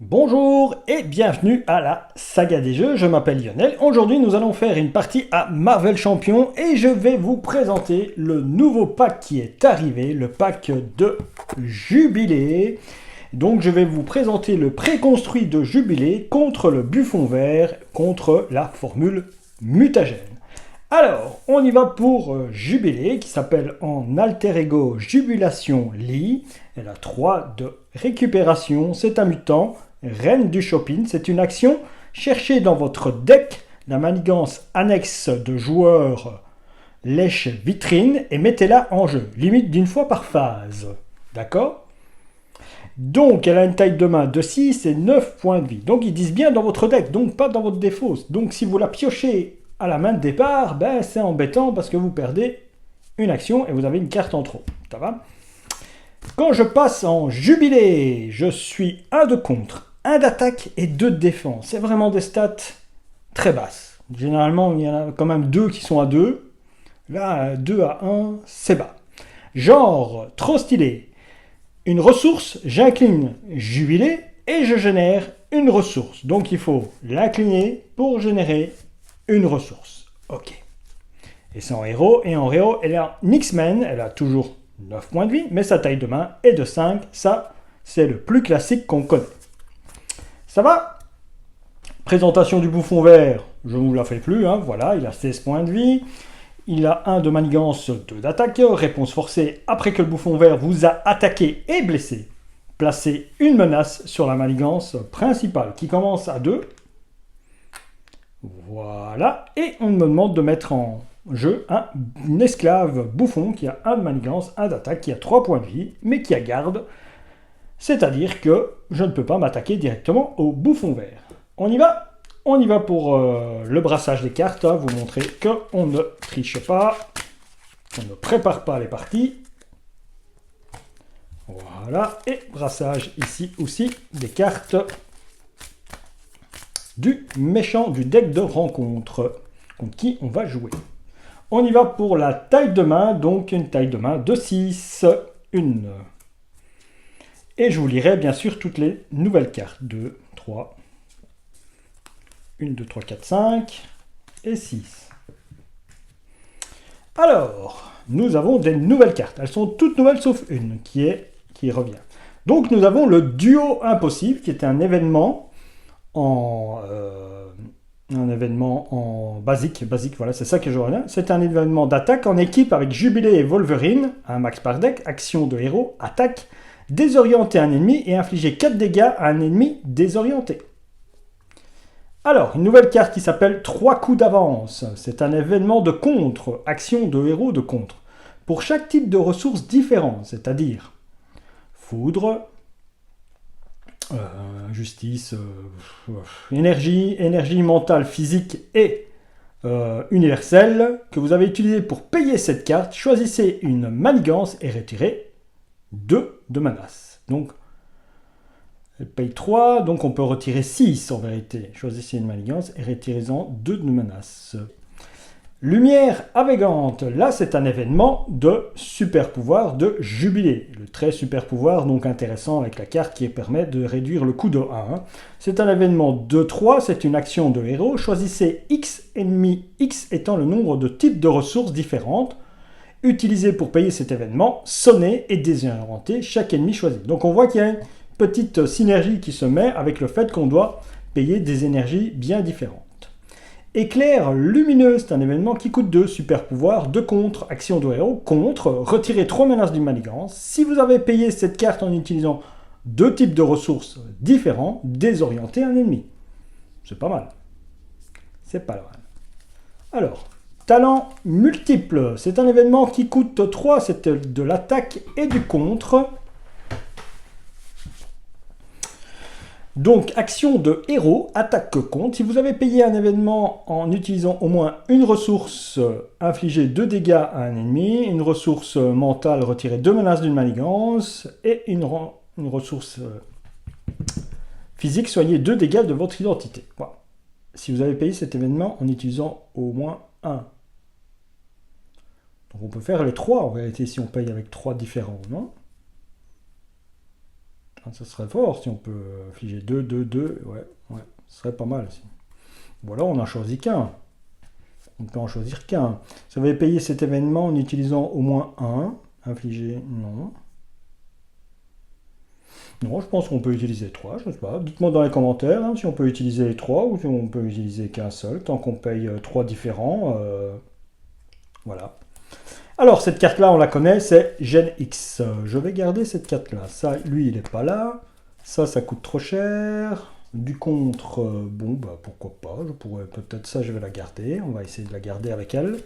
Bonjour et bienvenue à la saga des jeux, je m'appelle Lionel. Aujourd'hui nous allons faire une partie à Marvel Champion et je vais vous présenter le nouveau pack qui est arrivé, le pack de Jubilé. Donc je vais vous présenter le préconstruit de Jubilé contre le Buffon Vert, contre la formule mutagène. Alors, on y va pour Jubilé, qui s'appelle en alter ego Jubilation Lee. Elle a 3 de récupération, c'est un mutant. Reine du shopping, c'est une action. Cherchez dans votre deck la manigance annexe de joueurs lèche vitrine et mettez-la en jeu, limite d'une fois par phase. D'accord? Donc, elle a une taille de main de 6 et 9 points de vie. Donc, ils disent bien dans votre deck, donc pas dans votre défausse. Donc, si vous la piochez à la main de départ, ben, c'est embêtant parce que vous perdez une action et vous avez une carte en trop. Ça va? Quand je passe en Jubilé, je suis 1 de contre, 1 d'attaque et 2 de défense. C'est vraiment des stats très basses. Généralement, il y en a quand même 2 qui sont à 2. Là, 2 à 1, c'est bas. Genre, trop stylé. Une ressource, j'incline Jubilé et je génère une ressource. Donc il faut l'incliner pour générer une ressource. Ok. Et c'est en héros. Et en héros, elle est en X-Men. Elle a toujours 9 points de vie, mais sa taille de main est de 5. Ça, c'est le plus classique qu'on connaît. Ça va? Présentation du Bouffon Vert, je ne vous la fais plus. Hein. Voilà, il a 16 points de vie. Il a 1 de manigance, 2 d'attaque. Réponse forcée, après que le Bouffon Vert vous a attaqué et blessé, placez une menace sur la manigance principale qui commence à 2. Voilà. Et on me demande de mettre en jeu un esclave bouffon qui a 1 de manigance, 1 d'attaque, qui a 3 points de vie, mais qui a garde. C'est-à-dire que je ne peux pas m'attaquer directement au Bouffon Vert. On y va? On y va pour le brassage des cartes, hein, vous montrer qu'on ne triche pas, on ne prépare pas les parties. Voilà, et brassage ici aussi des cartes du méchant du deck de rencontre, contre qui on va jouer. On y va pour la taille de main, donc une taille de main de 6, une. Et je vous lirai bien sûr toutes les nouvelles cartes. 2, 3, 1, 2, 3, 4, 5 et 6. Alors, nous avons des nouvelles cartes. Elles sont toutes nouvelles sauf une qui revient. Donc nous avons le duo impossible qui est un événement en basique, voilà, c'est ça que je reviens. C'est un événement d'attaque en équipe avec Jubilé et Wolverine, un max par deck, action de héros, attaque, désorienter un ennemi et infliger 4 dégâts à un ennemi désorienté. Alors, une nouvelle carte qui s'appelle 3 coups d'avance. C'est un événement de contre, action de héros de contre. Pour chaque type de ressources différentes, c'est-à-dire foudre, justice, énergie mentale, physique et universelle, que vous avez utilisé pour payer cette carte, choisissez une manigance et retirez 2 de menace. Donc, elle paye 3, donc on peut retirer 6 en vérité. Choisissez une manigance et retirez-en 2 de menace. Lumière avégante, là c'est un événement de super pouvoir de Jubilé. Le très super pouvoir, donc intéressant avec la carte qui permet de réduire le coût de 1. C'est un événement de 3, c'est une action de héros. Choisissez X ennemis, X étant le nombre de types de ressources différentes. Utilisez pour payer cet événement, sonnez et désorientez chaque ennemi choisi. Donc on voit qu'il y a une petite synergie qui se met avec le fait qu'on doit payer des énergies bien différentes. Éclair lumineux, c'est un événement qui coûte 2, super pouvoir, 2 contre, action de héros, contre, retirez 3 menaces d'une manigance. Si vous avez payé cette carte en utilisant 2 types de ressources différents, désorientez un ennemi. C'est pas mal. C'est pas mal. Alors, talent multiple, c'est un événement qui coûte 3, c'est de l'attaque et du contre. Donc, action de héros, attaque que contre. Si vous avez payé un événement en utilisant au moins une ressource, infligez 2 dégâts à un ennemi, une ressource mentale, retirez 2 menaces d'une manigance, et une ressource physique, soignez 2 dégâts de votre identité. Voilà. Si vous avez payé cet événement en utilisant au moins 1. Donc on peut faire les 3 en réalité si on paye avec 3 différents, non? Hein, ça serait fort si on peut infliger 2, 2, 2. Ouais, ce serait pas mal. Ou alors on n'en choisit qu'un. On ne peut en choisir qu'un. Si vous avez payé cet événement en utilisant au moins un, infliger, non. Non, je pense qu'on peut utiliser 3, je ne sais pas. Dites-moi dans les commentaires hein, si on peut utiliser les 3 ou si on peut utiliser qu'un seul, tant qu'on paye 3 différents. Voilà. Alors, cette carte-là, on la connaît, c'est Gen X. Je vais garder cette carte-là. Ça, lui, il n'est pas là. Ça coûte trop cher. Du contre, bon, bah pourquoi pas. Je pourrais peut-être ça, je vais la garder. On va essayer de la garder avec elle.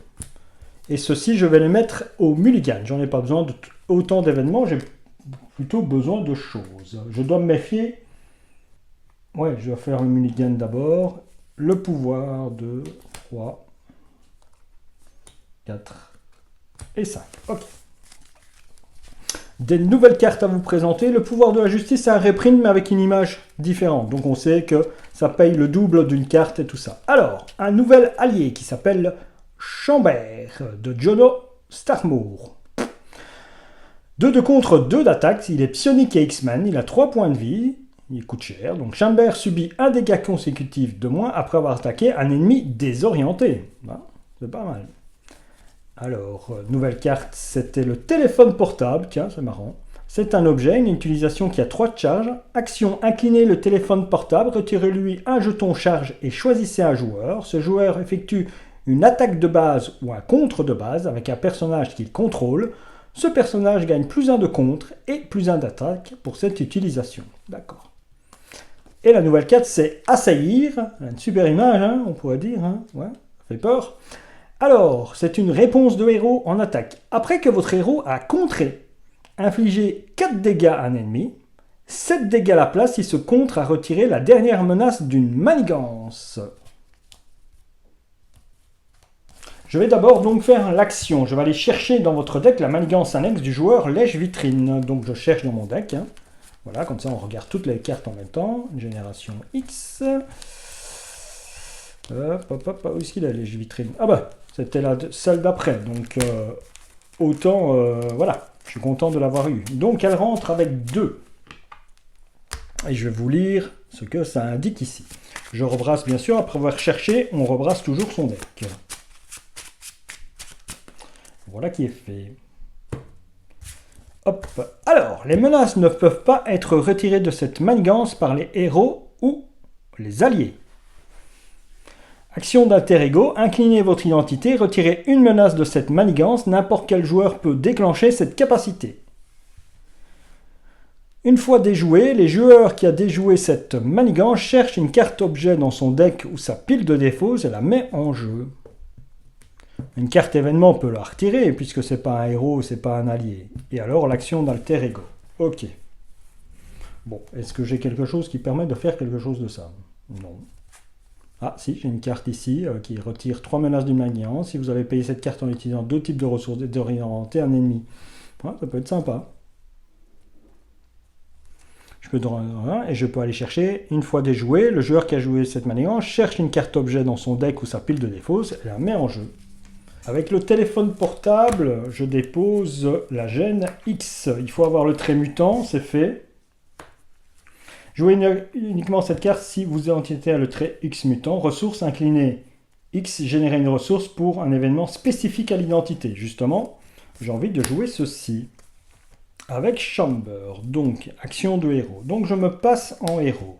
Et ceci, je vais les mettre au mulligan. J'en ai pas besoin de autant d'événements. J'ai plutôt besoin de choses. Je dois me méfier. Ouais, je vais faire le mulligan d'abord. Le pouvoir de 3, 4 et 5. Ok. Des nouvelles cartes à vous présenter. Le pouvoir de la justice, c'est un reprint, mais avec une image différente. Donc on sait que ça paye le double d'une carte et tout ça. Alors, un nouvel allié qui s'appelle Chambert, de Jono Starmour. 2 de contre, 2 d'attaque. Il est psionique et X-Men. Il a 3 points de vie. Il coûte cher. Donc Chambert subit un dégât consécutif de moins après avoir attaqué un ennemi désorienté. Ben, c'est pas mal. Alors, nouvelle carte, c'était le téléphone portable. Tiens, c'est marrant. C'est un objet, une utilisation qui a 3 de charge. Action, inclinez le téléphone portable, retirez-lui un jeton charge et choisissez un joueur. Ce joueur effectue une attaque de base ou un contre de base avec un personnage qu'il contrôle. Ce personnage gagne plus 1 de contre et plus 1 d'attaque pour cette utilisation. D'accord. Et la nouvelle carte, c'est Assaillir. Une super image, hein, on pourrait dire. Hein. Ouais, ça fait peur. Alors, c'est une réponse de héros en attaque. Après que votre héros a contré, infligez 4 dégâts à un ennemi, 7 dégâts à la place, il se contre à retirer la dernière menace d'une manigance. Je vais d'abord donc faire l'action. Je vais aller chercher dans votre deck la manigance annexe du joueur Lèche-Vitrine. Donc je cherche dans mon deck. Hein. Voilà, comme ça on regarde toutes les cartes en même temps. Génération X. Où est-ce qu'il est, Lèche-Vitrine? Ah bah, c'était celle d'après. Donc autant, voilà, je suis content de l'avoir eu. Donc elle rentre avec 2. Et je vais vous lire ce que ça indique ici. Je rebrasse bien sûr, après avoir cherché, on rebrasse toujours son deck. Voilà qui est fait. Hop. Alors, les menaces ne peuvent pas être retirées de cette manigance par les héros ou les alliés. Action d'alter ego, inclinez votre identité, retirez une menace de cette manigance, n'importe quel joueur peut déclencher cette capacité. Une fois déjoué, les joueurs qui a déjoué cette manigance cherchent une carte objet dans son deck ou sa pile de défauts et la met en jeu. Une carte événement peut la retirer puisque c'est pas un héros, c'est pas un allié. Et alors l'action d'alter ego. Ok. Bon, est-ce que j'ai quelque chose qui permet de faire quelque chose de ça? Non. Ah si, j'ai une carte ici qui retire 3 menaces d'une manigance. Si vous avez payé cette carte en utilisant 2 types de ressources d'orienter un ennemi. Ouais, ça peut être sympa. Je peux et je peux aller chercher, une fois déjoué, le joueur qui a joué cette manigance cherche une carte objet dans son deck ou sa pile de défauts et la met en jeu. Avec le téléphone portable, je dépose la Gen X. Il faut avoir le trait mutant, c'est fait. Jouez uniquement cette carte si vous identifiez le trait X mutant. Ressources inclinées. X, générer une ressource pour un événement spécifique à l'identité. Justement, j'ai envie de jouer ceci. Avec Chamber, donc action de héros. Donc je me passe en héros.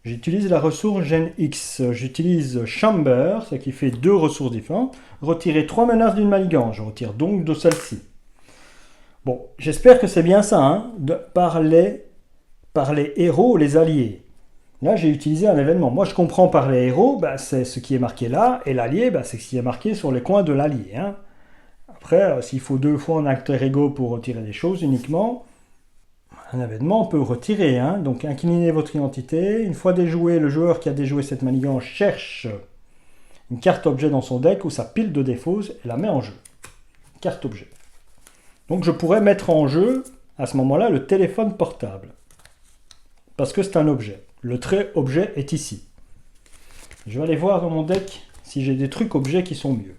J'utilise la ressource Gen X. J'utilise Chamber, ce qui fait 2 ressources différentes. Retirer 3 menaces d'une manigance. Je retire donc de celle-ci. Bon, j'espère que c'est bien ça, hein, par les héros, les alliés. Là, j'ai utilisé un événement. Moi, je comprends par les héros, bah, c'est ce qui est marqué là, et l'allié, bah, c'est ce qui est marqué sur les coins de l'allié. Hein. Après, s'il faut 2 fois un alter ego pour retirer des choses uniquement, un événement peut retirer. Hein. Donc, inclinez votre identité. Une fois déjoué, le joueur qui a déjoué cette manigance cherche une carte objet dans son deck ou sa pile de défauts et la met en jeu. Carte objet. Donc, je pourrais mettre en jeu, à ce moment-là, le téléphone portable. Parce que c'est un objet. Le trait objet est ici. Je vais aller voir dans mon deck si j'ai des trucs objets qui sont mieux.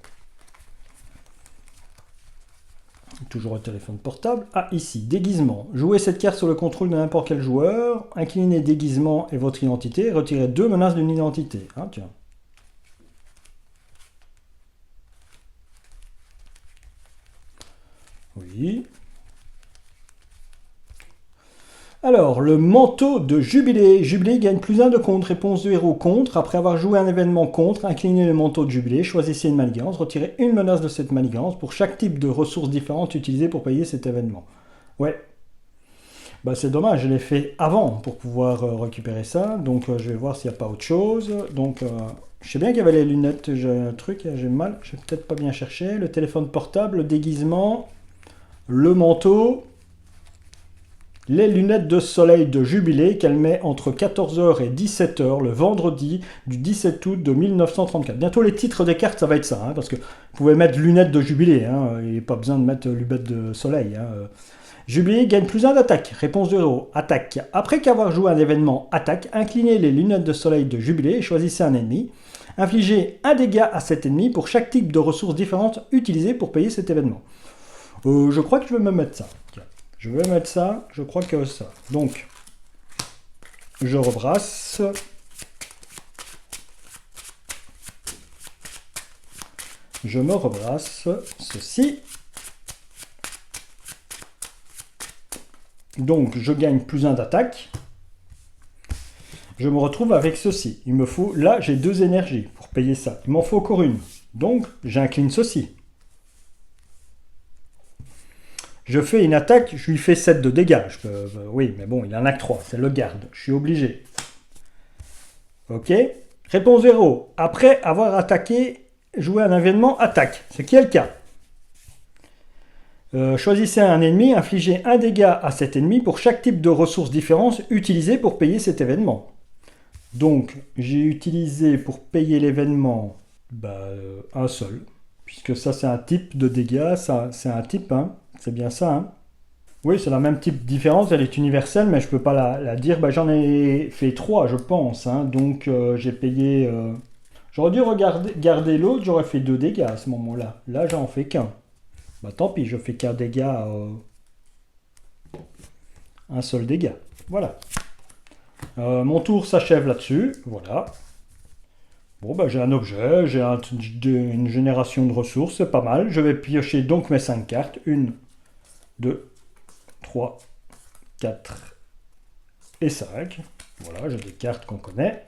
Toujours au téléphone portable. Ah, ici, déguisement. Jouez cette carte sur le contrôle de n'importe quel joueur. Inclinez déguisement et votre identité. Retirez 2 menaces d'une identité. Ah, tiens. Oui. Alors, le manteau de Jubilé. Jubilé gagne +1 de contre. Réponse du héros contre. Après avoir joué un événement contre, inclinez le manteau de Jubilé, choisissez une manigance, retirez une menace de cette manigance pour chaque type de ressources différentes utilisées pour payer cet événement. Ouais. Bah, c'est dommage, je l'ai fait avant pour pouvoir récupérer ça. Donc, je vais voir s'il n'y a pas autre chose. Donc, je sais bien qu'il y avait les lunettes. J'ai un truc, j'ai mal. Je vais peut-être pas bien chercher. Le téléphone portable, le déguisement, le manteau. Les lunettes de soleil de Jubilé qu'elle met entre 14h et 17h le vendredi du 17 août de 1934. Bientôt les titres des cartes, ça va être ça, hein, parce que vous pouvez mettre lunettes de Jubilé, hein, il n'y a pas besoin de mettre lunettes de soleil. Hein. Jubilé gagne +1 d'attaque. Réponse de héros, attaque. Après qu'avoir joué un événement attaque, inclinez les lunettes de soleil de Jubilé et choisissez un ennemi. Infligez un dégât à cet ennemi pour chaque type de ressources différentes utilisées pour payer cet événement. Je crois que je vais me mettre ça. Tiens. Je vais mettre ça, je crois que ça. Donc, je rebrasse. Je me rebrasse ceci. Donc, je gagne +1 d'attaque. Je me retrouve avec ceci. Il me faut, là, j'ai 2 énergies pour payer ça. Il m'en faut encore une. Donc, j'incline ceci. Je fais une attaque, je lui fais 7 de dégâts. Oui, mais bon, il en a que 3, c'est le garde. Je suis obligé. Ok. Réponse 0. Après avoir attaqué, jouer un événement attaque. Ce qui est le cas. Choisissez un ennemi, infligez un dégât à cet ennemi pour chaque type de ressources différentes utilisées pour payer cet événement. Donc, j'ai utilisé pour payer l'événement un seul. Puisque ça, c'est un type de dégâts, ça, c'est un type, hein. C'est bien ça, hein. Oui, c'est la même type différence, elle est universelle, mais je peux pas la dire. J'en ai fait 3, je pense, hein. Donc, j'ai payé... J'aurais dû garder l'autre, j'aurais fait 2 dégâts à ce moment-là. Là, j'en fais qu'un. Tant pis, je fais qu'un dégât... un seul dégât. Voilà. Mon tour s'achève là-dessus. Voilà. Bon, j'ai un objet, j'ai une génération de ressources, c'est pas mal. Je vais piocher donc mes 5 cartes. 1, 2, 3, 4 et 5. Voilà, j'ai des cartes qu'on connaît.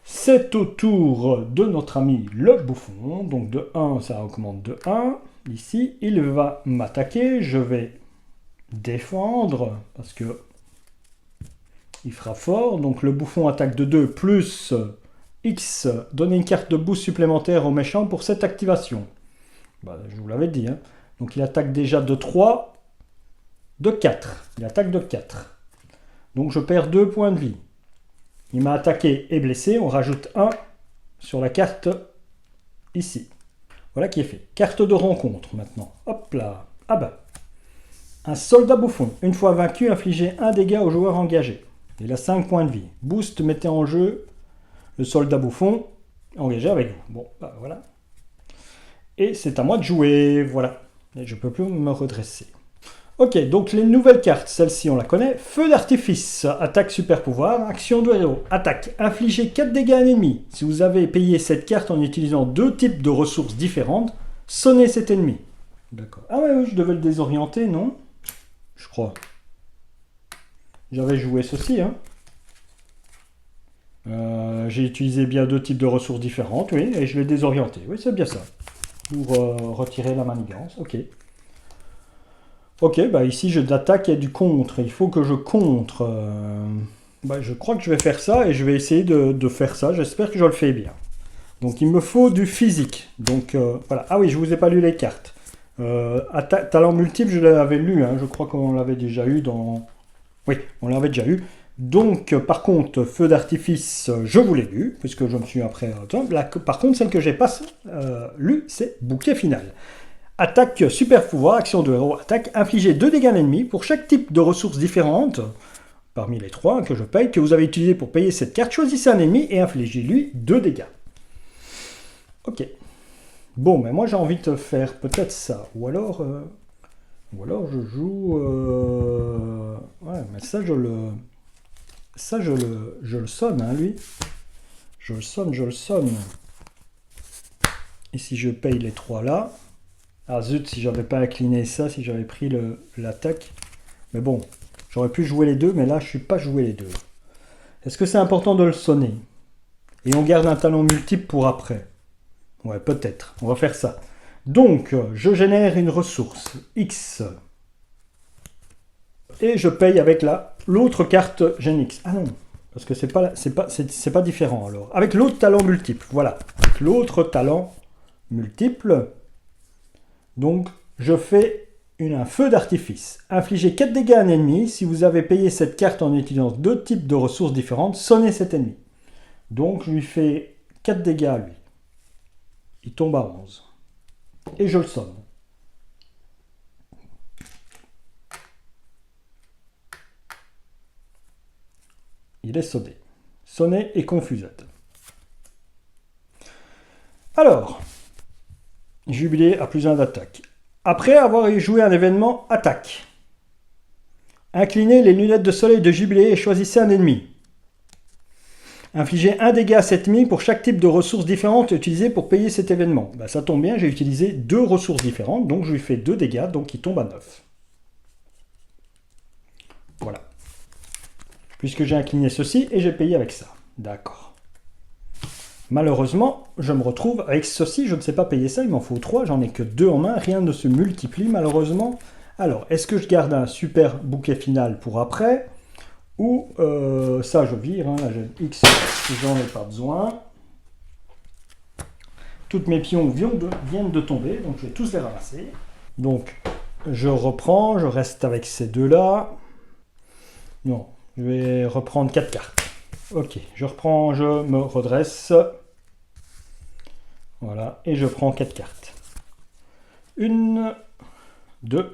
C'est au tour de notre ami le bouffon. Donc de 1, ça augmente de 1. Ici, il va m'attaquer. Je vais défendre parce que il fera fort. Donc le bouffon attaque de 2 plus... X, donner une carte de boost supplémentaire au méchant pour cette activation. Je vous l'avais dit. Hein. Donc il attaque déjà de 3, de 4. Il attaque de 4. Donc je perds 2 points de vie. Il m'a attaqué et blessé. On rajoute 1 sur la carte ici. Voilà qui est fait. Carte de rencontre maintenant. Hop là. Ah bah. Un soldat bouffon. Une fois vaincu, infligez un dégât au joueur engagé. Il a 5 points de vie. Boost, mettez en jeu le soldat bouffon engagé avec vous. Bon, voilà. Et c'est à moi de jouer, voilà. Et je ne peux plus me redresser. Ok, donc les nouvelles cartes, celle-ci on la connaît. Feu d'artifice, attaque super pouvoir, action de héros, attaque, infligez 4 dégâts à un ennemi. Si vous avez payé cette carte en utilisant 2 types de ressources différentes, sonnez cet ennemi. D'accord. Ah ouais, oui, je devais le désorienter, non? Je crois. J'avais joué ceci, hein. J'ai utilisé bien 2 types de ressources différentes, oui, et je l'ai désorienté. Oui, c'est bien ça. Pour retirer la manigance, ok. Ok, ici j'ai de l'attaque et du contre. Il faut que je contre. Je crois que je vais faire ça et je vais essayer de faire ça. J'espère que je le fais bien. Donc il me faut du physique. Donc voilà. Ah oui, je vous ai pas lu les cartes. Talent multiple, je l'avais lu. Hein. Je crois qu'on l'avait déjà eu dans... Oui, on l'avait déjà eu. Donc, par contre, feu d'artifice, je vous l'ai lu, puisque je me suis après... par contre, celle que j'ai pas lue, c'est bouquet final. Attaque super pouvoir, action de héros, attaque, infligez 2 dégâts à l'ennemi pour chaque type de ressources différentes, parmi les 3 que je paye, que vous avez utilisé pour payer cette carte, choisissez un ennemi et infligez-lui 2 dégâts. Ok. Bon, mais moi j'ai envie de faire peut-être ça, ou alors Ou alors je joue... Ouais, mais ça, je le... Ça, je le sonne, hein, lui. Je le sonne, je le sonne. Et si je paye les 3 là... Ah zut, si j'avais pas incliné ça, si j'avais pris l'attaque... Mais bon, j'aurais pu jouer les deux, mais là, je suis pas joué les deux. Est-ce que c'est important de le sonner? Et on garde un talon multiple pour après. Ouais, peut-être. On va faire ça. Donc, je génère une ressource, X. Et je paye avec l'autre carte Gen X. Ah non, parce que c'est pas différent alors. Avec l'autre talent multiple, voilà. Avec l'autre talent multiple, donc je fais un feu d'artifice. Infligez 4 dégâts à un ennemi. Si vous avez payé cette carte en utilisant 2 types de ressources différentes, sonnez cet ennemi. Donc je lui fais 4 dégâts à lui. Il tombe à 11. Et je le sonne. Il est sonné. Sonné et confusette. Alors, Jubilé a plus 1 d'attaque. Après avoir joué un événement, attaque. Inclinez les lunettes de soleil de Jubilé et choisissez un ennemi. Infligez 1 dégât à cet ennemi pour chaque type de ressources différentes utilisées pour payer cet événement. Ben, ça tombe bien, j'ai utilisé 2 ressources différentes, donc je lui fais 2 dégâts, donc il tombe à 9. Voilà. Puisque j'ai incliné ceci et j'ai payé avec ça. D'accord. Malheureusement, je me retrouve avec ceci, je ne sais pas payer ça, il m'en faut 3, j'en ai que 2 en main, rien ne se multiplie malheureusement. Alors, est-ce que je garde un super bouquet final pour après? Ou ça je vire, hein, la Gen X, j'en ai pas besoin. Toutes mes pions viennent de tomber, donc je vais tous les ramasser. Donc, je reprends, je reste avec ces deux-là. Non, je vais reprendre 4 cartes. Ok, je reprends, je me redresse. Voilà, et je prends 4 cartes. 1, 2,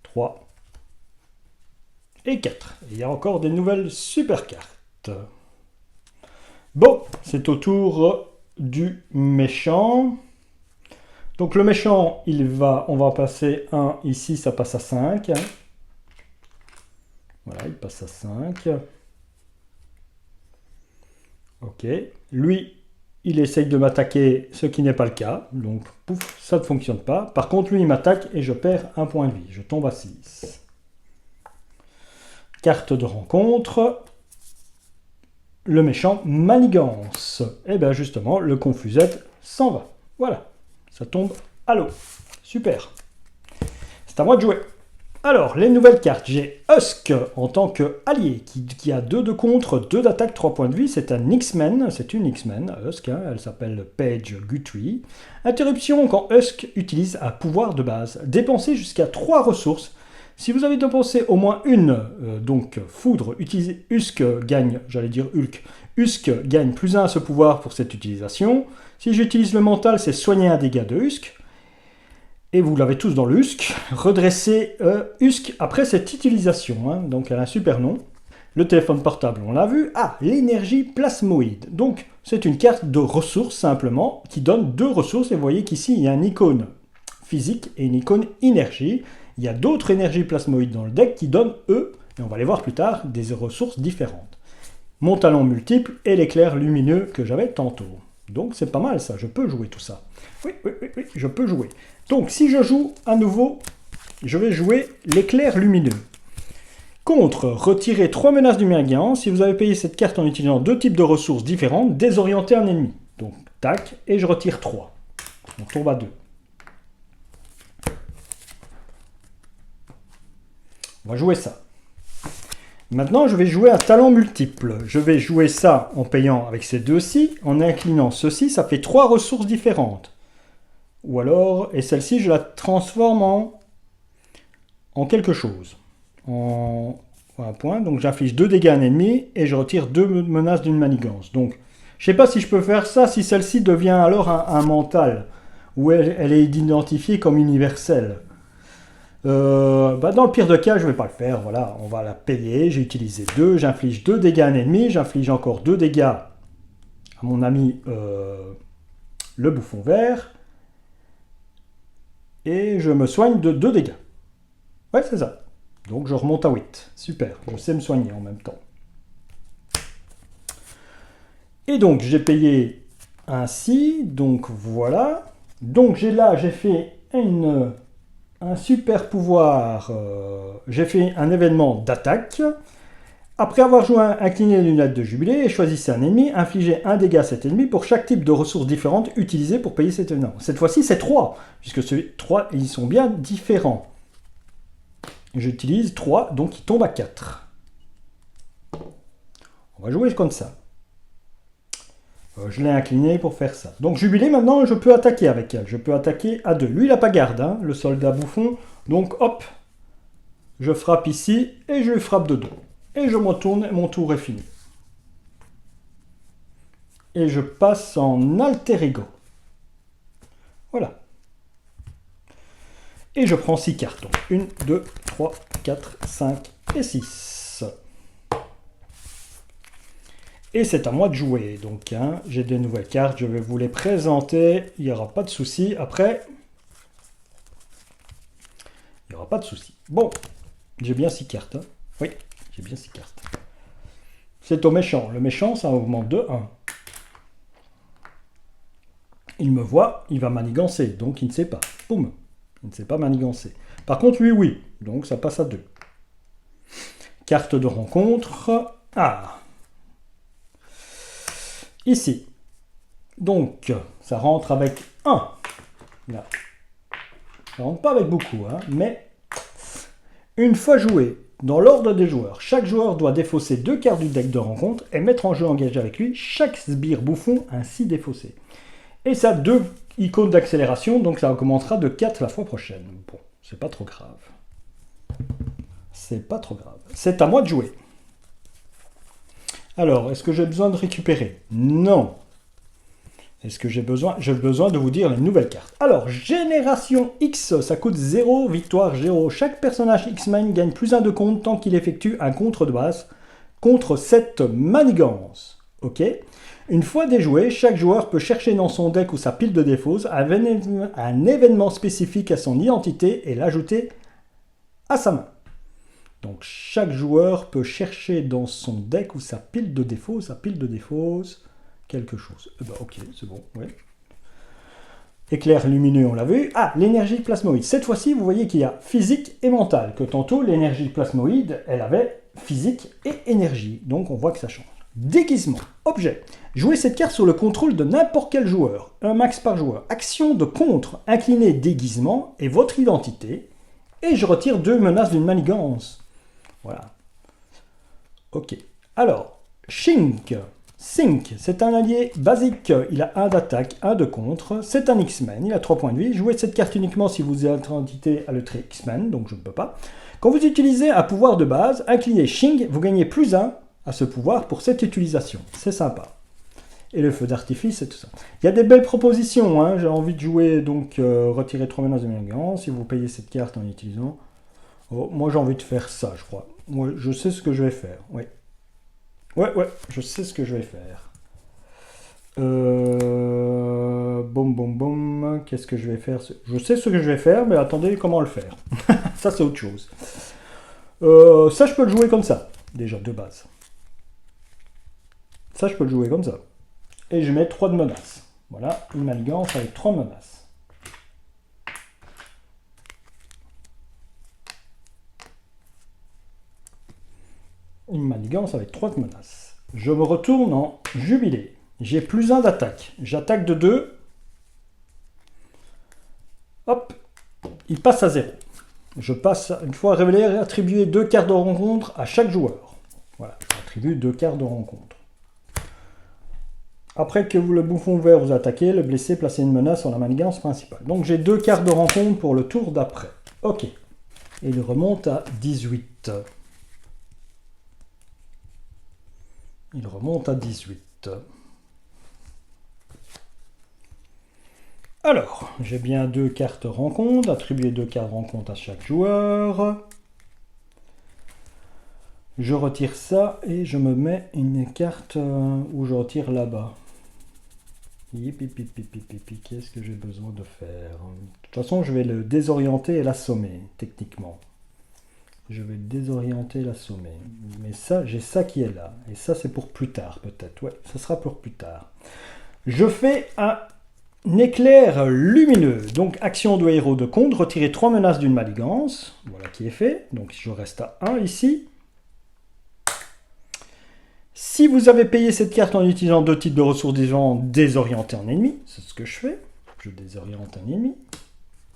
3 et 4. Et il y a encore des nouvelles super cartes. Bon, c'est au tour du méchant. Donc le méchant, on va passer 1 ici, ça passe à 5. Voilà, il passe à 5. Ok. Lui, il essaye de m'attaquer, ce qui n'est pas le cas. Donc, pouf, ça ne fonctionne pas. Par contre, lui, il m'attaque et je perds 1 point de vie. Je tombe à 6. Carte de rencontre. Le méchant manigance. Et bien justement, le confusette s'en va. Voilà. Ça tombe à l'eau. Super. C'est à moi de jouer. Alors, les nouvelles cartes. J'ai Husk en tant qu'allié, qui a 2 de contre, 2 d'attaque, 3 points de vie. C'est un X-Men, c'est une X-Men, Husk, hein, elle s'appelle Paige Guthrie. Interruption quand Husk utilise un pouvoir de base. Dépensez jusqu'à 3 ressources. Si vous avez dépensé au moins une, donc foudre, utilisez Husk gagne, j'allais dire Hulk, Husk gagne plus 1 à ce pouvoir pour cette utilisation. Si j'utilise le mental, c'est soigner un dégât de Husk. Et vous l'avez tous dans le Husk. Redressez Husk après cette utilisation, hein, donc elle a un super nom. Le téléphone portable, on l'a vu. Ah, l'énergie plasmoïde. Donc c'est une carte de ressources simplement, qui donne 2 ressources. Et vous voyez qu'ici, il y a une icône physique et une icône énergie. Il y a d'autres énergies plasmoïdes dans le deck qui donnent, eux, et on va les voir plus tard, des ressources différentes. Mon talent multiple et l'éclair lumineux que j'avais tantôt. Donc c'est pas mal ça, je peux jouer tout ça. Oui, je peux jouer. Donc si je joue à nouveau, je vais jouer l'éclair lumineux. Contre, retirez 3 menaces du Méridian. Si vous avez payé cette carte en utilisant 2 types de ressources différentes, désorientez un ennemi. Donc tac, et je retire 3. On tombe à 2. On va jouer ça. Maintenant, je vais jouer un talent multiple. Je vais jouer ça en payant avec ces deux-ci. En inclinant ceci, ça fait 3 ressources différentes. Ou alors, et celle-ci, je la transforme en quelque chose. En un point. Donc j'inflige 2 dégâts à un ennemi et je retire 2 menaces d'une manigance. Donc, je ne sais pas si je peux faire ça si celle-ci devient alors un mental. Où elle est identifiée comme universelle. Dans le pire des cas, je ne vais pas le faire. Voilà, on va la payer. J'ai utilisé 2. J'inflige 2 dégâts à un ennemi. J'inflige encore 2 dégâts à mon ami le bouffon vert. Et je me soigne de 2 dégâts. Ouais, c'est ça. Donc je remonte à 8. Super, je sais me soigner en même temps. Et donc j'ai payé ainsi, donc voilà. Donc j'ai fait un super pouvoir, j'ai fait un événement d'attaque. Après avoir joué incliné les lunettes de jubilé, choisissez un ennemi, infligez un dégât à cet ennemi pour chaque type de ressources différentes utilisées pour payer cet événement. Cette fois-ci, c'est 3, puisque ces 3, ils sont bien différents. J'utilise 3, donc il tombe à 4. On va jouer comme ça. Je l'ai incliné pour faire ça. Donc jubilé, maintenant, je peux attaquer avec elle. Je peux attaquer à 2. Lui, il n'a pas garde, hein, le soldat bouffon. Donc hop, je frappe ici et je lui frappe de 2. Et je me retourne et mon tour est fini. Et je passe en alter ego. Voilà. Et je prends 6 cartes. 1, 2, 3, 4, 5 et 6. Et c'est à moi de jouer. Donc, hein, j'ai des nouvelles cartes. Je vais vous les présenter. Il n'y aura pas de souci. Après, il n'y aura pas de souci. Bon, j'ai bien 6 cartes. Hein. Oui, j'ai bien 6 cartes. C'est au méchant. Le méchant, ça augmente de 1. Il me voit, il va manigancer. Donc, il ne sait pas. Boum. Il ne sait pas manigancer. Par contre, lui, oui. Donc, ça passe à 2. Carte de rencontre. Ah. Ici. Donc, ça rentre avec 1. Là. Ça rentre pas avec beaucoup, hein, mais une fois joué, dans l'ordre des joueurs, chaque joueur doit défausser 2 cartes du deck de rencontre et mettre en jeu engagé avec lui chaque sbire bouffon ainsi défaussé. Et ça a 2 icônes d'accélération, donc ça recommencera de 4 la fois prochaine. Bon, c'est pas trop grave. C'est pas trop grave. C'est à moi de jouer. Alors, est-ce que j'ai besoin de récupérer? Non. Est-ce que j'ai besoin de vous dire les nouvelles cartes. Alors, Génération X, ça coûte 0, victoire 0. Chaque personnage X-Men gagne plus 1 de compte tant qu'il effectue un contre de base contre cette manigance. Ok. Une fois déjoué, chaque joueur peut chercher dans son deck ou sa pile de défauts un événement spécifique à son identité et l'ajouter à sa main. Donc chaque joueur peut chercher dans son deck ou sa pile de défauts, quelque chose. Ok, c'est bon, ouais. Éclair lumineux, on l'a vu. Ah, l'énergie plasmoïde. Cette fois-ci, vous voyez qu'il y a physique et mental. Que tantôt, l'énergie plasmoïde, elle avait physique et énergie. Donc on voit que ça change. Déguisement. Objet. Jouez cette carte sur le contrôle de n'importe quel joueur. Un max par joueur. Action de contre. Incliner déguisement et votre identité. Et je retire 2 menaces d'une manigance. Voilà. Ok. Alors, Shink. Sync, c'est un allié basique. Il a 1 d'attaque, 1 de contre. C'est un X-Men. Il a 3 points de vie. Jouez cette carte uniquement si votre entité a le trait X-Men, donc je ne peux pas. Quand vous utilisez un pouvoir de base, incliné Shing, vous gagnez plus 1 à ce pouvoir pour cette utilisation. C'est sympa. Et le feu d'artifice et tout ça. Il y a des belles propositions. Hein. J'ai envie de jouer, donc retirer 3 menaces de manigance si vous payez cette carte en utilisant. Oh, moi j'ai envie de faire ça, je crois. Moi, je sais ce que je vais faire. Oui. Ouais, je sais ce que je vais faire. Boum. Qu'est-ce que je vais faire? Je sais ce que je vais faire, mais attendez, comment le faire? Ça, c'est autre chose. Ça, je peux le jouer comme ça, déjà, de base. Ça, je peux le jouer comme ça. Et je mets 3 de menaces. Voilà, une manigance avec 3 menaces. Une manigance avec 3 de menaces. Je me retourne en jubilé. J'ai plus 1 d'attaque. J'attaque de 2. Hop, il passe à 0. Je passe, une fois révélé, attribuer 2 cartes de rencontre à chaque joueur. Voilà, j'attribue 2 cartes de rencontre. Après que le bouffon vert vous attaquez, le blessé placez une menace sur la manigance principale. Donc j'ai 2 cartes de rencontre pour le tour d'après. Ok. Et il remonte à 18. Il remonte à 18. Alors, j'ai bien 2 cartes rencontre, attribuer 2 cartes rencontre à chaque joueur. Je retire ça et je me mets une carte où je retire là-bas. Qu'est-ce que j'ai besoin de faire? De toute façon, je vais le désorienter et l'assommer, techniquement. Je vais le désorienter et l'assommer. Mais ça, j'ai ça qui est là. Et ça, c'est pour plus tard, peut-être. Ouais, ça sera pour plus tard. Je fais un éclair lumineux. Donc, action de héros de compte. Retirer 3 menaces d'une manigance. Voilà qui est fait. Donc, je reste à 1 ici. Si vous avez payé cette carte en utilisant 2 types de ressources différentes, désorienter un ennemi. C'est ce que je fais. Je désoriente un ennemi.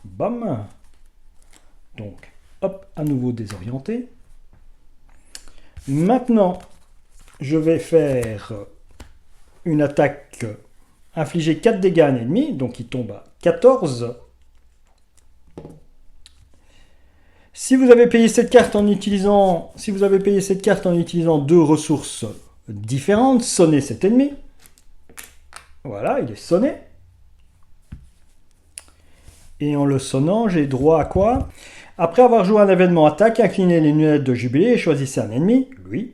Bam. Donc, hop, à nouveau désorienté. Maintenant, je vais faire une attaque, infliger 4 dégâts à un ennemi, donc il tombe à 14. Si vous avez payé cette carte en utilisant, deux ressources différentes, sonnez cet ennemi. Voilà, il est sonné. Et en le sonnant, j'ai droit à quoi? Après avoir joué un événement attaque, inclinez les lunettes de jubilé et choisissez un ennemi, lui.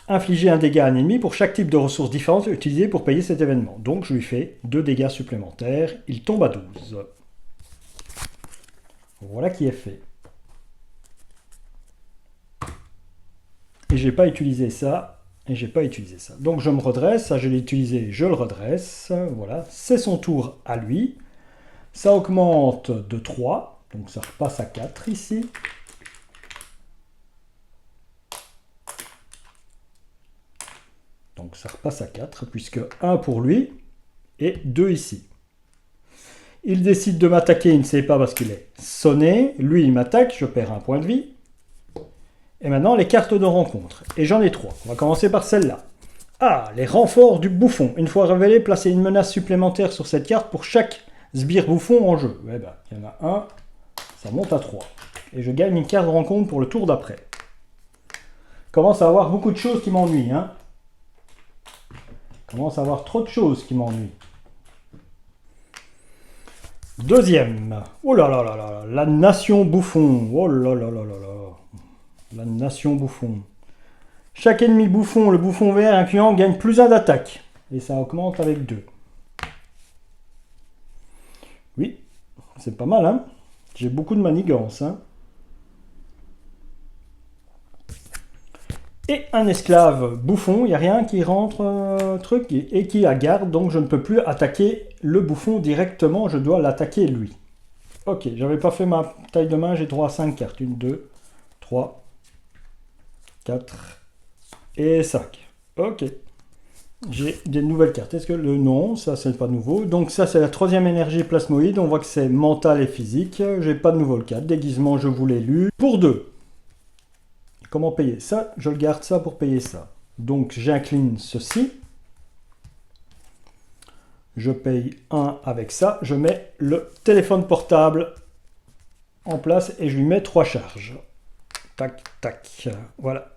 Infligez un dégât à un ennemi pour chaque type de ressources différentes utilisées pour payer cet événement. Donc je lui fais 2 dégâts supplémentaires, il tombe à 12. Voilà qui est fait. Et j'ai pas utilisé ça, et j'ai pas utilisé ça. Donc je me redresse, ça je l'ai utilisé, je le redresse, voilà, c'est son tour à lui. Ça augmente de 3, donc ça repasse à 4 ici. Donc ça repasse à 4, puisque 1 pour lui et 2 ici. Il décide de m'attaquer, il ne sait pas parce qu'il est sonné. Lui, il m'attaque, je perds un point de vie. Et maintenant, les cartes de rencontre. Et j'en ai 3. On va commencer par celle-là. Ah, les renforts du bouffon. Une fois révélé, placez une menace supplémentaire sur cette carte pour chaque sbire bouffon en jeu. Eh ben, il y en a un, ça monte à 3. Et je gagne une carte de rencontre pour le tour d'après. Commence à avoir beaucoup de choses qui m'ennuient, hein. Commence à avoir trop de choses qui m'ennuient. Deuxième. Oh là là là là, la nation bouffon. Oh là là là là là. La nation bouffon. Chaque ennemi bouffon, le bouffon vert incluant, gagne plus 1 d'attaque. Et ça augmente avec 2. Oui, c'est pas mal, hein. J'ai beaucoup de manigances, hein. Et un esclave bouffon, il n'y a rien qui rentre truc et qui la garde, donc je ne peux plus attaquer le bouffon directement, je dois l'attaquer lui. Ok, j'avais pas fait ma taille de main, j'ai droit à 5 cartes. 1, 2, 3, 4 et 5. Ok. J'ai des nouvelles cartes. Est-ce que le nom, ça c'est pas nouveau. Donc ça c'est la 3e énergie plasmoïde, on voit que c'est mental et physique. J'ai pas de nouveau carte. Déguisement, je vous l'ai lu. Pour 2. Comment payer ça? Je le garde ça pour payer ça. Donc j'incline ceci. Je paye 1 avec ça. Je mets le téléphone portable en place et je lui mets 3 charges. Tac, tac. Voilà.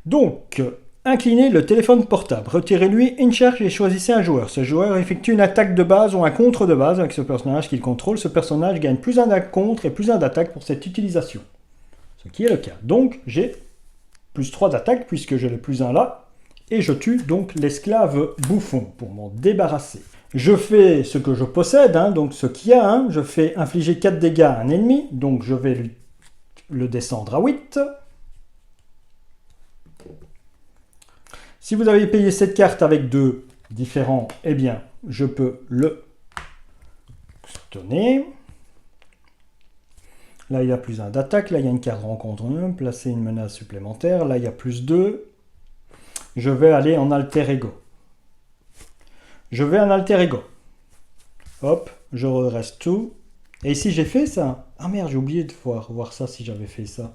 Donc, inclinez le téléphone portable. Retirez-lui une charge et choisissez un joueur. Ce joueur effectue une attaque de base ou un contre de base avec ce personnage qu'il contrôle. Ce personnage gagne plus 1 de contre et plus 1 d'attaque pour cette utilisation. Ce qui est le cas. Donc, j'ai plus 3 d'attaque puisque j'ai le plus 1 là. Et je tue donc l'esclave bouffon pour m'en débarrasser. Je fais ce que je possède, hein, donc ce qu'il y a. Hein, je fais infliger 4 dégâts à un ennemi. Donc, je vais le descendre à 8. Si vous avez payé cette carte avec 2 différents, eh bien, je peux le stunner. Là, il y a plus 1 d'attaque. Là, il y a une carte rencontre 1. Placer une menace supplémentaire. Là, il y a plus 2. Je vais aller en alter ego. Je vais en alter ego. Hop, je redresse tout. Et ici, j'ai fait ça. Ah merde, j'ai oublié de voir ça si j'avais fait ça.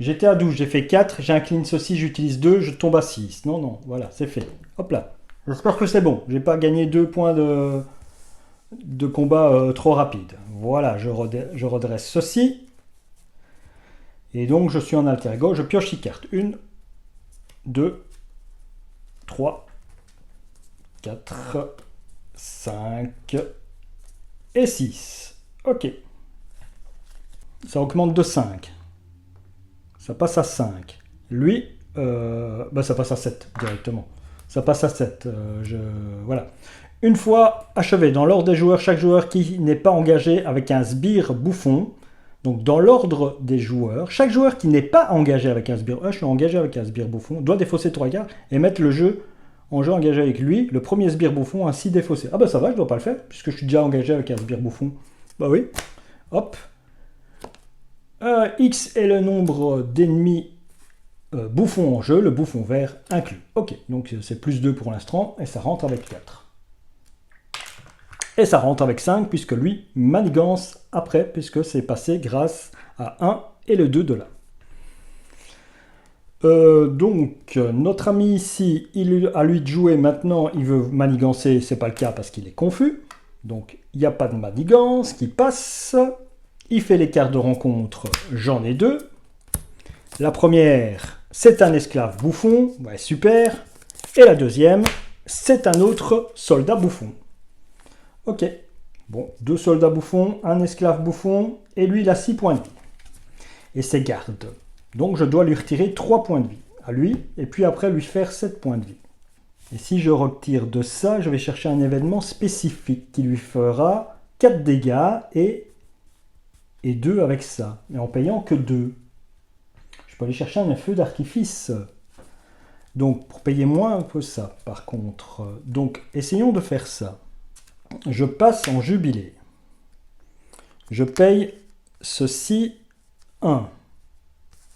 J'étais à 12, j'ai fait 4, j'incline ceci, j'utilise 2, je tombe à 6. Non, non, voilà, c'est fait. Hop là. J'espère que c'est bon. J'ai pas gagné 2 points de combat trop rapide. Voilà, je redresse ceci. Et donc, je suis en alter ego. Je pioche 6 cartes. 1, 2, 3, 4, 5 et 6. Ok. Ça augmente de 5. Ça passe à 5. lui, ça passe à 7 directement. Ça passe à 7. Voilà. Une fois achevé, dans l'ordre des joueurs, chaque joueur qui n'est pas engagé avec un sbire bouffon, donc dans l'ordre des joueurs, chaque joueur qui n'est pas engagé avec un sbire hush ou engagé avec un sbire bouffon doit défausser 3 cartes et mettre le jeu en jeu engagé avec lui, le premier sbire bouffon ainsi défaussé. Ah bah ça va, je dois pas le faire, puisque je suis déjà engagé avec un sbire bouffon. Bah oui. Hop. X est le nombre d'ennemis bouffons en jeu, le bouffon vert inclus. Ok, donc c'est plus 2 pour l'instant, et ça rentre avec 4. Et ça rentre avec 5, puisque lui, manigance après, puisque c'est passé grâce à 1 et le 2 de là. Donc, notre ami ici, à lui de jouer maintenant, il veut manigancer, c'est pas le cas parce qu'il est confus. Donc, il n'y a pas de manigance qui passe. Il fait les cartes de rencontre, j'en ai 2. La première, c'est un esclave bouffon, ouais, super. Et la deuxième, c'est un autre soldat bouffon. Ok, bon, 2 soldats bouffons, un esclave bouffon, et lui il a 6 points de vie. Et c'est garde. Donc je dois lui retirer 3 points de vie à lui, et puis après lui faire 7 points de vie. Et si je retire de ça, je vais chercher un événement spécifique qui lui fera 4 dégâts et 2 avec ça, mais en payant que 2. Je peux aller chercher un feu d'artifice. Donc pour payer moins que ça, par contre. Donc essayons de faire ça. Je passe en jubilé. Je paye ceci 1.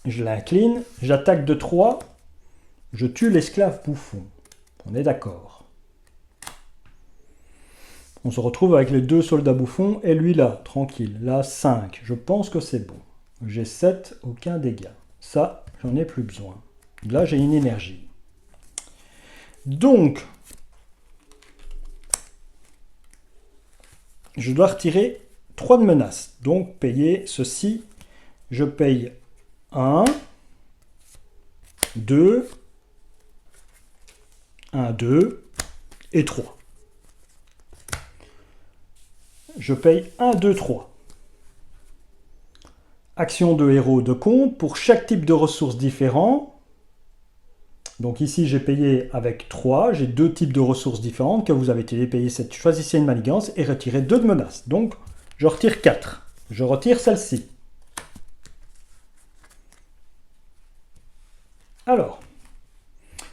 Je l'incline, j'attaque de 3, je tue l'esclave bouffon. On est d'accord. On se retrouve avec les 2 soldats bouffons et lui là, tranquille. Là, 5. Je pense que c'est bon. J'ai 7, aucun dégât. Ça, j'en ai plus besoin. Là, j'ai une énergie. Donc, je dois retirer 3 de menaces. Donc, payer ceci. Je paye 1, 2, 1, 2 et 3. Je paye 1, 2, 3. Action de héros de compte pour chaque type de ressources différents. Donc ici, j'ai payé avec 3. J'ai 2 types de ressources différentes que vous avez payé. Choisissez une manigance et retirez 2 de menaces. Donc, je retire 4. Je retire celle-ci. Alors,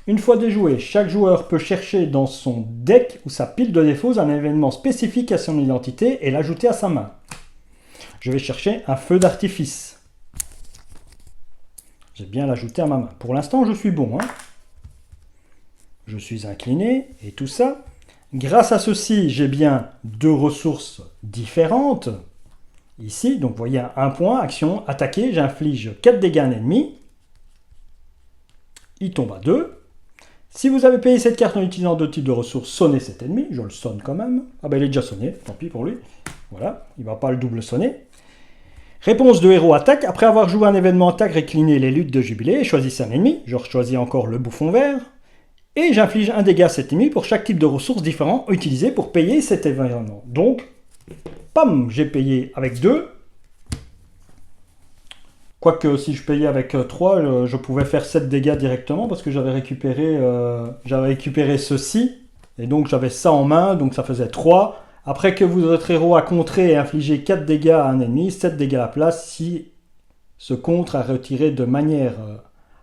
une fois déjoué, chaque joueur peut chercher dans son deck ou sa pile de défauts un événement spécifique à son identité et l'ajouter à sa main. Je vais chercher un feu d'artifice. J'ai bien l'ajouté à ma main. Pour l'instant, je suis bon. Je suis incliné et tout ça. Grâce à ceci, j'ai bien 2 ressources différentes. Ici, donc vous voyez un point, action, attaquer, j'inflige 4 dégâts à un ennemi. Il tombe à 2. Si vous avez payé cette carte en utilisant 2 types de ressources, sonnez cet ennemi. Je le sonne quand même. Ah ben il est déjà sonné, tant pis pour lui. Voilà, il ne va pas le double sonner. Réponse de héros attaque. Après avoir joué un événement attaque, réclinez les luttes de jubilé. Choisissez un ennemi. Je choisis encore le bouffon vert. Et j'inflige un dégât à cet ennemi pour chaque type de ressources différents utilisés pour payer cet événement. Donc, pam, j'ai payé avec 2. Quoique si je payais avec 3, je pouvais faire 7 dégâts directement parce que j'avais récupéré ceci. Et donc j'avais ça en main, donc ça faisait 3. Après que votre héros a contré et infligé 4 dégâts à un ennemi, 7 dégâts à la place si ce contre a retiré de manière...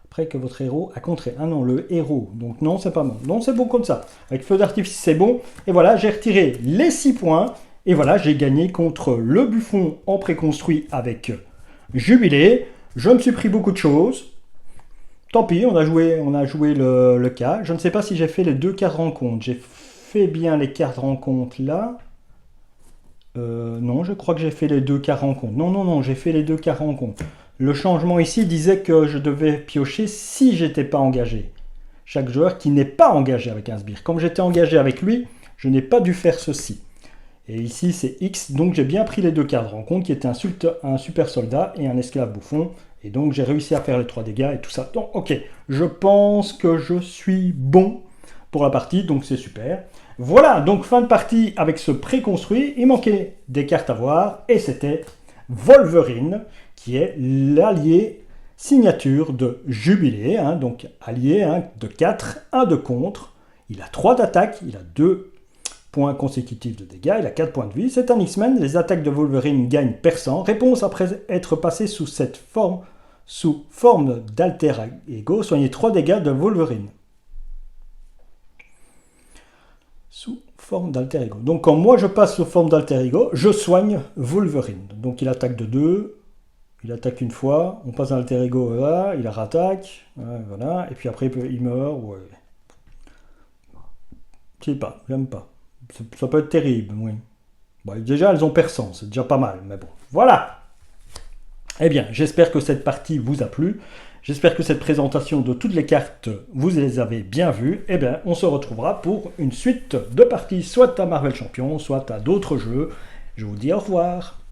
après que votre héros a contré. Ah non, le héros. Donc non, c'est pas bon. Non, c'est bon comme ça. Avec feu d'artifice, c'est bon. Et voilà, j'ai retiré les 6 points. Et voilà, j'ai gagné contre le buffon en préconstruit avec jubilé. Je me suis pris beaucoup de choses. Tant pis, on a joué le cas. Je ne sais pas si j'ai fait les 2 cartes rencontres. J'ai fait bien les cartes rencontres là. Non, je crois que j'ai fait les 2 cartes rencontres. Non, j'ai fait les 2 cartes rencontres. Le changement ici disait que je devais piocher si j'étais pas engagé. Chaque joueur qui n'est pas engagé avec un sbire. Comme j'étais engagé avec lui, je n'ai pas dû faire ceci. Et ici c'est X, donc j'ai bien pris les 2 cartes de rencontre qui étaient un super soldat et un esclave bouffon. Et donc j'ai réussi à faire les 3 dégâts et tout ça. Donc ok, je pense que je suis bon pour la partie, donc c'est super. Voilà, donc fin de partie avec ce préconstruit. Il manquait des cartes à voir et c'était Wolverine, qui est l'allié signature de Jubilé, hein, donc allié, hein, de 4, 1 de contre. Il a 3 d'attaque, il a 2 points consécutifs de dégâts, il a 4 points de vie. C'est un X-Men, les attaques de Wolverine gagnent perçant. Réponse après être passé sous forme d'alter ego, soignez 3 dégâts de Wolverine. Sous forme d'alter ego. Donc quand moi je passe sous forme d'alter ego, je soigne Wolverine. Donc il attaque de 2, il attaque une fois, on passe dans l'alter ego, voilà, il rattaque, voilà, et puis après il meurt, ouais. Je sais pas, j'aime pas. Ça peut être terrible, oui. Bon, déjà elles ont perçant, c'est déjà pas mal, mais bon, voilà. Eh bien, j'espère que cette partie vous a plu. J'espère que cette présentation de toutes les cartes, vous les avez bien vues. Eh bien, on se retrouvera pour une suite de parties, soit à Marvel Champions, soit à d'autres jeux. Je vous dis au revoir.